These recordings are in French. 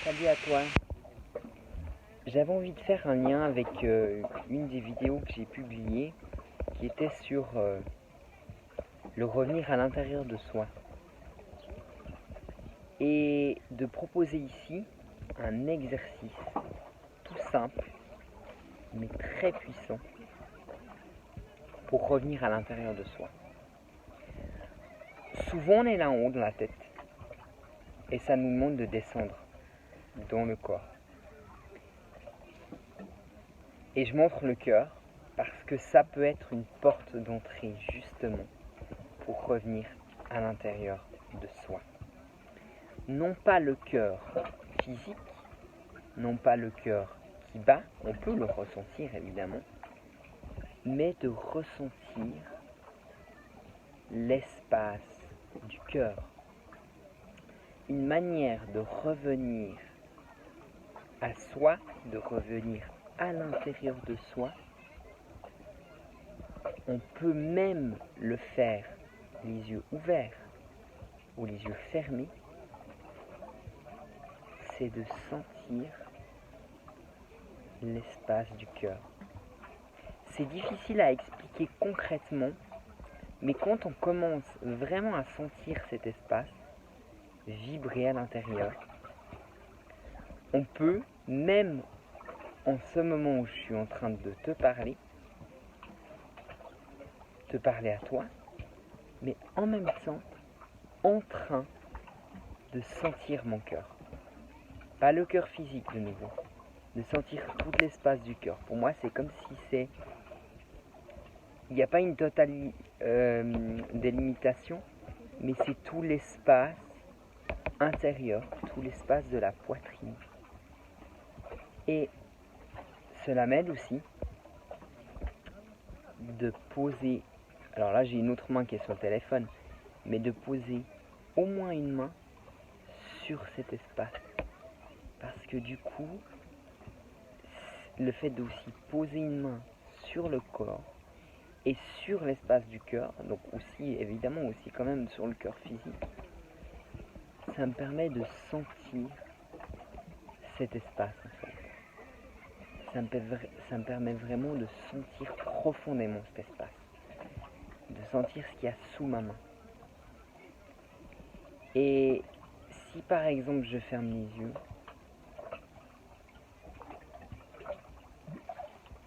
Salut à toi. J'avais envie de faire un lien avec une des vidéos que j'ai publiées qui était sur le revenir à l'intérieur de soi. Et de proposer ici un exercice tout simple mais très puissant pour revenir à l'intérieur de soi. Souvent on est là en haut de la tête et ça nous demande de descendre dans le corps. Et je montre le cœur parce que ça peut être une porte d'entrée justement pour revenir à l'intérieur de soi. Non pas le cœur physique, non pas le cœur qui bat, on peut le ressentir évidemment, mais de ressentir l'espace du cœur. Une manière de revenir à soi, de revenir à l'intérieur de soi. On peut même le faire les yeux ouverts ou les yeux fermés. C'est de sentir l'espace du cœur. C'est difficile à expliquer concrètement, mais quand on commence vraiment à sentir cet espace vibrer à l'intérieur, on peut, même en ce moment où je suis en train de te parler à toi, mais en même temps en train de sentir mon cœur. Pas le cœur physique de nouveau, de sentir tout l'espace du cœur. Pour moi, c'est comme si c'est... Il n'y a pas une totale délimitation, mais c'est tout l'espace intérieur, tout l'espace de la poitrine. Et cela m'aide aussi de poser... Alors là, j'ai une autre main qui est sur le téléphone, mais de poser au moins une main sur cet espace. Parce que du coup, le fait d'aussi poser une main sur le corps et sur l'espace du cœur, donc aussi évidemment aussi quand même sur le cœur physique, ça me permet de sentir cet espace en fait. Ça me permet vraiment de sentir profondément cet espace, de sentir ce qu'il y a sous ma main. Et si par exemple je ferme les yeux,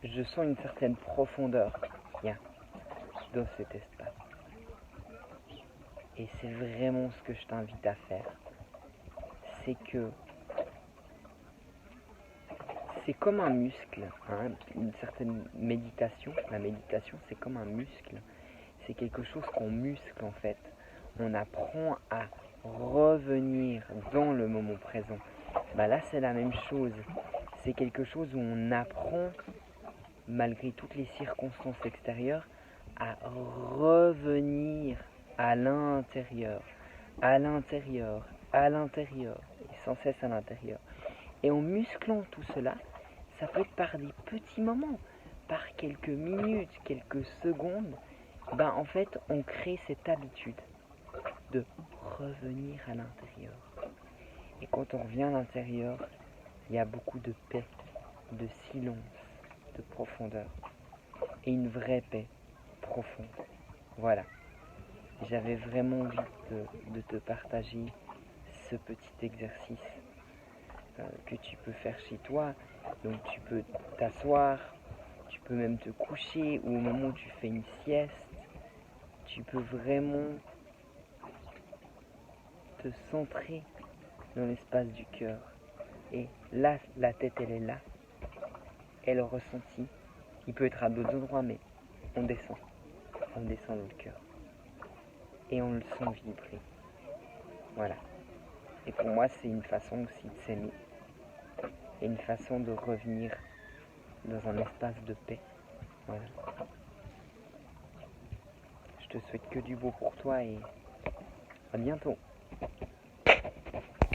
je sens une certaine profondeur qu'il y a dans cet espace. Et c'est vraiment ce que je t'invite à faire. C'est que c'est comme un muscle, hein, une certaine méditation. La méditation, c'est comme un muscle. C'est quelque chose qu'on muscle en fait. On apprend à revenir dans le moment présent. Là, c'est la même chose. C'est quelque chose où on apprend, malgré toutes les circonstances extérieures, à revenir à l'intérieur, à l'intérieur, à l'intérieur, et sans cesse à l'intérieur. Et en musclant tout cela, ça peut être par des petits moments, par quelques minutes, quelques secondes, en fait, on crée cette habitude de revenir à l'intérieur. Et quand on revient à l'intérieur, il y a beaucoup de paix, de silence, de profondeur. Et une vraie paix profonde. Voilà. J'avais vraiment envie de te partager ce petit exercice que tu peux faire chez toi. Donc tu peux t'asseoir, tu peux même te coucher, ou au moment où tu fais une sieste, tu peux vraiment te centrer dans l'espace du cœur. Et là, la tête, elle est là. Elle ressentit. Il peut être à d'autres endroits, mais on descend. On descend dans le cœur. Et on le sent vibrer. Voilà. Et pour moi, c'est une façon aussi de s'aimer. Et une façon de revenir dans un espace de paix. Voilà. Je te souhaite que du beau pour toi et à bientôt.